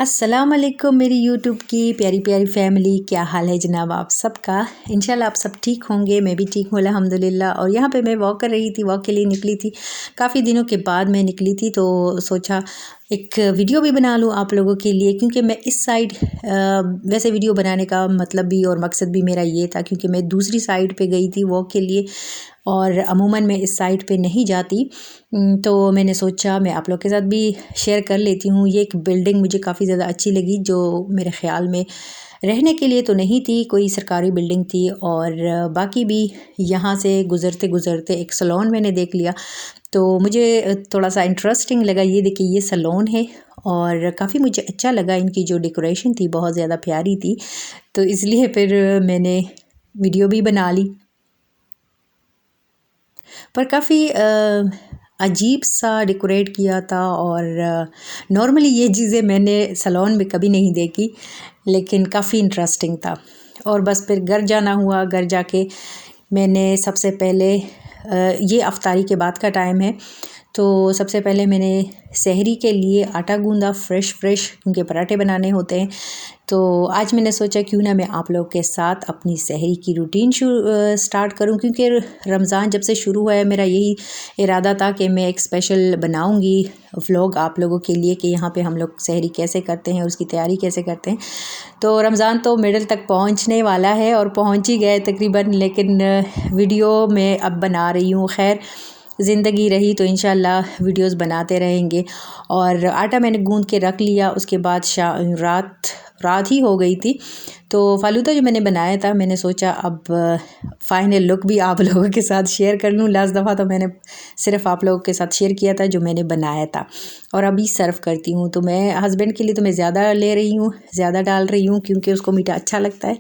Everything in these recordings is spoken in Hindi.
अस्सलाम वालेकुम मेरी यूट्यूब की प्यारी प्यारी फैमिली, क्या हाल है जनाब आप सबका। इंशाल्लाह आप सब ठीक होंगे, मैं भी ठीक हूँ अल्हम्दुलिल्लाह। और यहाँ पे मैं वॉक कर रही थी, वॉक के लिए निकली थी। काफ़ी दिनों के बाद मैं निकली थी तो सोचा एक वीडियो भी बना लूँ आप लोगों के लिए, क्योंकि मैं इस साइड वैसे वीडियो बनाने का मतलब भी और मकसद भी मेरा ये था, क्योंकि मैं दूसरी साइड पे गई थी वॉक के लिए और अमूमन मैं इस साइड पे नहीं जाती। तो मैंने सोचा मैं आप लोग के साथ भी शेयर कर लेती हूँ। ये एक बिल्डिंग मुझे काफ़ी ज़्यादा अच्छी लगी, जो मेरे ख़्याल में रहने के लिए तो नहीं थी, कोई सरकारी बिल्डिंग थी। और बाकी भी यहाँ से गुज़रते गुज़रते एक सैलून मैंने देख लिया, तो मुझे थोड़ा सा इंटरेस्टिंग लगा। ये देखिए, ये सैलून है और काफ़ी मुझे अच्छा लगा। इनकी जो डेकोरेशन थी बहुत ज़्यादा प्यारी थी, तो इसलिए फिर मैंने वीडियो भी बना ली। पर काफ़ी अजीब सा डेकोरेट किया था और नॉर्मली ये चीज़ें मैंने सैलून में कभी नहीं देखी, लेकिन काफ़ी इंटरेस्टिंग था। और बस फिर घर जाना हुआ। घर जाके मैंने सबसे पहले ये अफ्तारी के बाद का टाइम है, तो सबसे पहले मैंने सहरी के लिए आटा गूंदा फ्रेश क्योंकि पराठे बनाने होते हैं। तो आज मैंने सोचा क्यों ना मैं आप लोग के साथ अपनी सहरी की रूटीन स्टार्ट करूं, क्योंकि रमज़ान जब से शुरू हुआ है मेरा यही इरादा था कि मैं एक स्पेशल बनाऊंगी व्लॉग आप लोगों के लिए कि यहाँ पे हम लोग सहरी कैसे करते हैं और उसकी तैयारी कैसे करते हैं। तो रमज़ान तो मिडल तक पहुँचने वाला है और पहुँच ही गए तकरीबन, लेकिन वीडियो मैं अब बना रही हूँ। खैर, ज़िंदगी रही तो इंशाल्लाह वीडियोस बनाते रहेंगे। और आटा मैंने गूंद के रख लिया। उसके बाद रात ही हो गई थी, तो फ़ालूदा जो मैंने बनाया था, मैंने सोचा अब फ़ाइनल लुक भी आप लोगों के साथ शेयर कर लूँ। लास्ट दफ़ा तो मैंने सिर्फ आप लोगों के साथ शेयर किया था जो मैंने बनाया था, और अभी सर्व करती हूँ। तो मैं हस्बैंड के लिए तो मैं ज़्यादा ले रही हूँ, ज़्यादा डाल रही हूँ, क्योंकि उसको मीठा अच्छा लगता है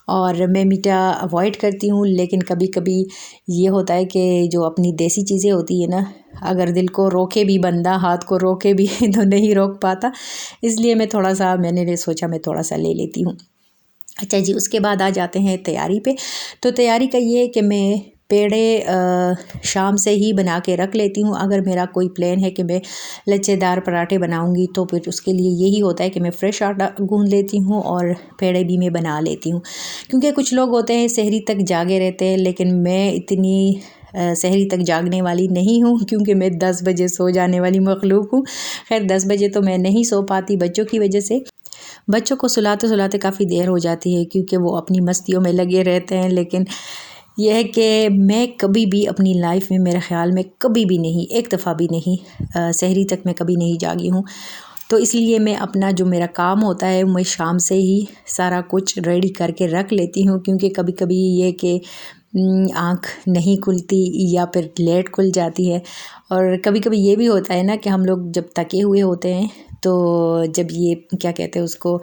और मैं मीठा अवॉइड करती हूँ। लेकिन कभी कभी ये होता है कि जो अपनी देसी चीज़ें होती है ना, अगर दिल को रोके भी बंदा, हाथ को रोके भी तो नहीं रोक पाता। इसलिए मैंने सोचा मैं थोड़ा सा ले लेती हूँ। अच्छा जी, उसके बाद आ जाते हैं तैयारी पे। तो तैयारी का ये है कि मैं पेड़े शाम से ही बना के रख लेती हूँ। अगर मेरा कोई प्लान है कि मैं लच्छेदार पराठे बनाऊँगी, तो फिर उसके लिए यही होता है कि मैं फ़्रेश आटा गूँध लेती हूँ और पेड़े भी मैं बना लेती हूँ। क्योंकि कुछ लोग होते हैं सहरी तक जागे रहते हैं, लेकिन मैं इतनी सहरी तक जागने वाली नहीं हूँ, क्योंकि मैं 10 बजे सो जाने वाली मखलूक हूँ। खैर, 10 बजे तो मैं नहीं सो पाती बच्चों की वजह से। बच्चों को सुलाते सुलाते काफ़ी देर हो जाती है, क्योंकि वो अपनी मस्तियों में लगे रहते हैं। लेकिन यह है कि मैं कभी भी अपनी लाइफ में, मेरे ख़्याल में कभी भी नहीं, एक दफ़ा भी नहीं, सहरी तक मैं कभी नहीं जागी हूँ। तो इसलिए मैं अपना जो मेरा काम होता है मैं शाम से ही सारा कुछ रेडी करके रख लेती हूँ, क्योंकि कभी कभी ये कि आँख नहीं खुलती या फिर लेट खुल जाती है। और कभी कभी ये भी होता है ना कि हम लोग जब थके हुए होते हैं, तो जब ये क्या कहते हैं उसको,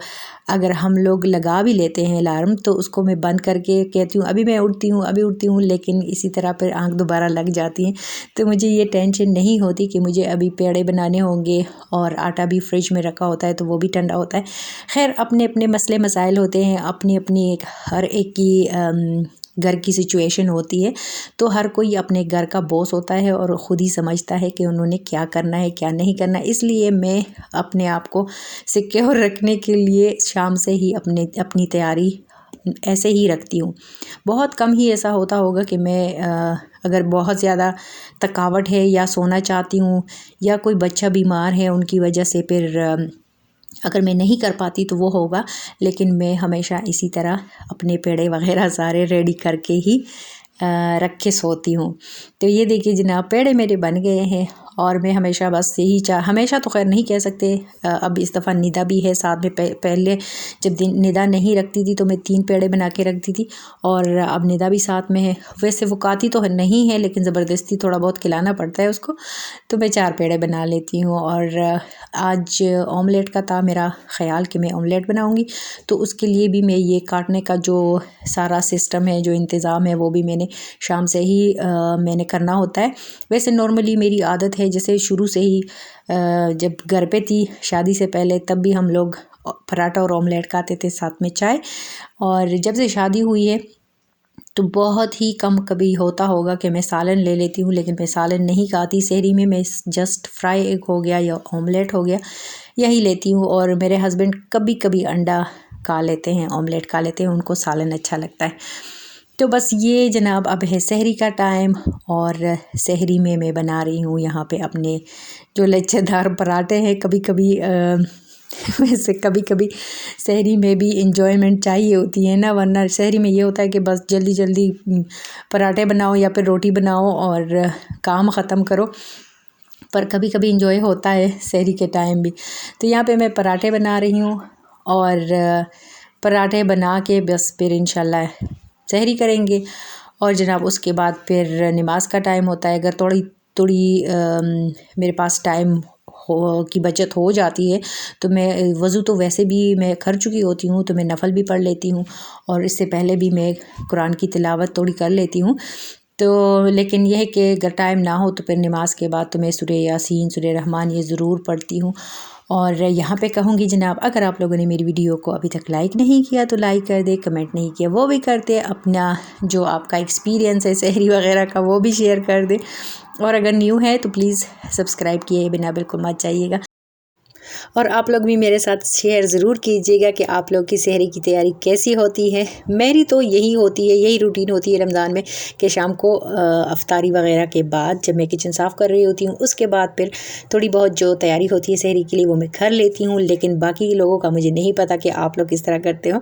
अगर हम लोग लगा भी लेते हैं अलार्म, तो उसको मैं बंद करके कहती हूँ अभी मैं उठती हूँ, अभी उठती हूँ, लेकिन इसी तरह फिर आँख दोबारा लग जाती है। तो मुझे ये टेंशन नहीं होती कि मुझे अभी पेड़े बनाने होंगे, और आटा भी फ्रिज में रखा होता है तो वो भी ठंडा होता है। खैर, अपने अपने मसले मसाइल होते हैं, अपनी अपनी हर एक की घर की सिचुएशन होती है। तो हर कोई अपने घर का बॉस होता है और ख़ुद ही समझता है कि उन्होंने क्या करना है क्या नहीं करना। इसलिए मैं अपने आप को सिक्योर रखने के लिए शाम से ही अपनी तैयारी ऐसे ही रखती हूँ। बहुत कम ही ऐसा होता होगा कि मैं अगर बहुत ज़्यादा थकावट है या सोना चाहती हूँ, या कोई बच्चा बीमार है उनकी वजह से फिर अगर मैं नहीं कर पाती तो वो होगा। लेकिन मैं हमेशा इसी तरह अपने पेड़े वगैरह सारे रेडी करके ही रख के सोती हूँ। तो ये देखिए जनाब, पेड़े मेरे बन गए हैं। और मैं हमेशा बस यही हमेशा तो खैर नहीं कह सकते, अब इस दफ़ा निदा भी है साथ में। पहले जब निदा नहीं रखती थी तो मैं 3 पेड़े बना के रखती थी, और अब निदा भी साथ में है। वैसे वो खाती तो नहीं है, लेकिन ज़बरदस्ती थोड़ा बहुत खिलाना पड़ता है उसको, तो मैं 4 पेड़े बना लेती हूँ। और आज ऑमलेट का था मेरा ख़्याल कि मैं ऑमलेट बनाऊँगी, तो उसके लिए भी मैं ये काटने का जो सारा सिस्टम है, जो इंतज़ाम है, वो भी मैंने शाम से ही मैंने करना होता है। वैसे नॉर्मली मेरी आदत है, जैसे शुरू से ही जब घर पे थी शादी से पहले, तब भी हम लोग पराठा और ऑमलेट खाते थे साथ में चाय। और जब से शादी हुई है तो बहुत ही कम कभी होता होगा कि मैं सालन ले लेती हूँ, लेकिन मैं सालन नहीं खाती सहरी में। मैं जस्ट फ्राई एग हो गया या ऑमलेट हो गया, यही लेती हूँ। और मेरे हस्बैंड कभी कभी अंडा खा लेते हैं, ऑमलेट खा लेते हैं, उनको सालन अच्छा लगता है। तो बस ये जनाब अब है सहरी का टाइम, और सहरी में मैं बना रही हूँ यहाँ पे अपने जो लच्छेदार पराठे हैं। कभी कभी वैसे कभी कभी सहरी में भी इंजॉयमेंट चाहिए होती है ना, वरना सहरी में ये होता है कि बस जल्दी जल्दी पराठे बनाओ या फिर रोटी बनाओ और काम ख़त्म करो। पर कभी कभी इंजॉय होता है सहरी के टाइम भी। तो यहाँ पे मैं पराठे बना रही हूँ, और पराठे बना के बस फिर इंशाल्लाह सहरी करेंगे। और जनाब उसके बाद फिर नमाज का टाइम होता है। अगर थोड़ी थोड़ी मेरे पास टाइम हो की बचत हो जाती है तो मैं वज़ू तो वैसे भी मैं कर चुकी होती हूँ, तो मैं नफ़ल भी पढ़ लेती हूँ, और इससे पहले भी मैं कुरान की तिलावत थोड़ी कर लेती हूँ। तो लेकिन यह है कि अगर टाइम ना हो तो फिर नमाज के बाद तो मैं सूरह यासीन, सूरह रहमान ये ज़रूर पढ़ती हूँ। और यहाँ पे कहूँगी जनाब, अगर आप लोगों ने मेरी वीडियो को अभी तक लाइक नहीं किया तो लाइक कर दे, कमेंट नहीं किया वो भी कर दे, अपना जो आपका एक्सपीरियंस है सहरी वगैरह का वो भी शेयर कर दे। और अगर न्यू है तो प्लीज़ सब्सक्राइब किए बिना बिल्कुल मत जाइएगा। और आप लोग भी मेरे साथ शेयर ज़रूर कीजिएगा कि आप लोग की सहरी की तैयारी कैसी होती है। मेरी तो यही होती है, यही रूटीन होती है रमज़ान में कि शाम को अफ्तारी वगैरह के बाद जब मैं किचन साफ़ कर रही होती हूँ, उसके बाद फिर थोड़ी बहुत जो तैयारी होती है सहरी के लिए वो मैं कर लेती हूँ। लेकिन बाकी लोगों का मुझे नहीं पता कि आप लोग किस तरह करते हो।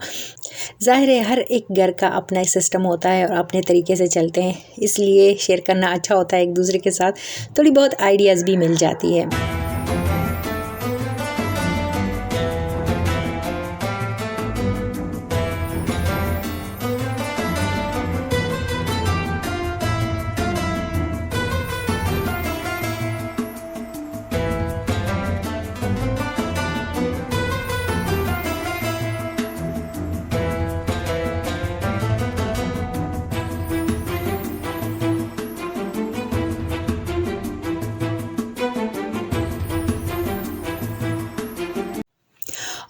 ज़ाहिर है हर एक घर का अपना एक सिस्टम होता है और अपने तरीके से चलते हैं, इसलिए शेयर करना अच्छा होता है एक दूसरे के साथ, थोड़ी बहुत आइडियाज़ भी मिल जाती है।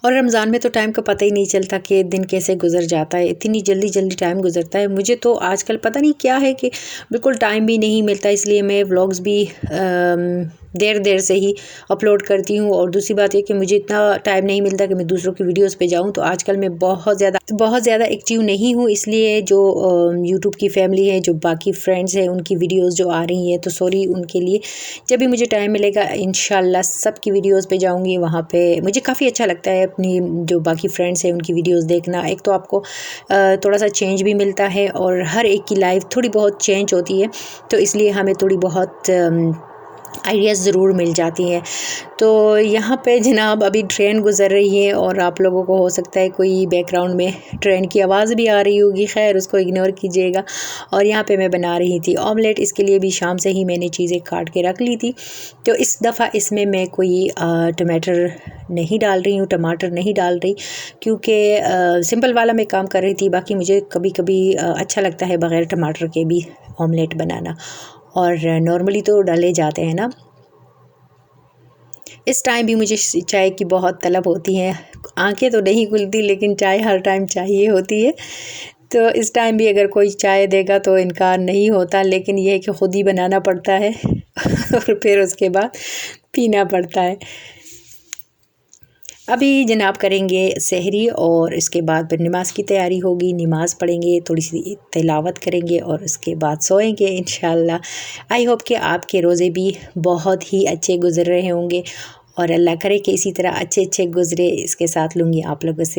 और रमज़ान में तो टाइम का पता ही नहीं चलता कि दिन कैसे गुजर जाता है, इतनी जल्दी जल्दी टाइम गुजरता है। मुझे तो आजकल पता नहीं क्या है कि बिल्कुल टाइम भी नहीं मिलता, इसलिए मैं व्लॉग्स भी देर देर से ही अपलोड करती हूँ। और दूसरी बात है कि मुझे इतना टाइम नहीं मिलता कि मैं दूसरों की वीडियोस पे जाऊँ। तो आजकल मैं बहुत ज़्यादा एक्टिव नहीं हूँ, इसलिए जो यूट्यूब की फैमिली है, जो बाकी फ्रेंड्स हैं, उनकी वीडियोस जो आ रही हैं तो सॉरी उनके लिए। जब भी मुझे टाइम मिलेगा इंशाल्लाह सब की वीडियोस पे जाऊँगी। वहाँ पे मुझे काफ़ी अच्छा लगता है अपनी जो बाकी फ्रेंड्स हैं उनकी वीडियोस देखना। एक तो आपको थोड़ा सा चेंज भी मिलता है, और हर एक की लाइफ थोड़ी बहुत चेंज होती है, तो इसलिए हमें थोड़ी बहुत आइडियाज़ ज़रूर मिल जाती हैं। तो यहाँ पे जनाब अभी ट्रेन गुज़र रही है, और आप लोगों को हो सकता है कोई बैकग्राउंड में ट्रेन की आवाज़ भी आ रही होगी, खैर उसको इग्नोर कीजिएगा। और यहाँ पे मैं बना रही थी ऑमलेट, इसके लिए भी शाम से ही मैंने चीज़ें काट के रख ली थी। तो इस दफ़ा इसमें मैं कोई टमाटर नहीं डाल रही हूँ, टमाटर नहीं डाल रही, क्योंकि सिंपल वाला मैं काम कर रही थी। बाकी मुझे कभी कभी अच्छा लगता है बग़ैर टमाटर के भी ऑमलेट बनाना, और नॉर्मली तो डाले जाते हैं ना। इस टाइम भी मुझे चाय की बहुत तलब होती है, आंखें तो नहीं खुलती लेकिन चाय हर टाइम चाहिए होती है। तो इस टाइम भी अगर कोई चाय देगा तो इनकार नहीं होता, लेकिन यह है कि ख़ुद ही बनाना पड़ता है और फिर उसके बाद पीना पड़ता है। अभी जनाब करेंगे सहरी, और इसके बाद फिर नमाज की तैयारी होगी, नमाज़ पढ़ेंगे, थोड़ी सी तिलावत करेंगे, और उसके बाद सोएंगे इंशाल्लाह। आई होप कि आपके रोज़े भी बहुत ही अच्छे गुज़र रहे होंगे, और अल्लाह करे कि इसी तरह अच्छे गुज़रे। इसके साथ लूँगी आप लोगों से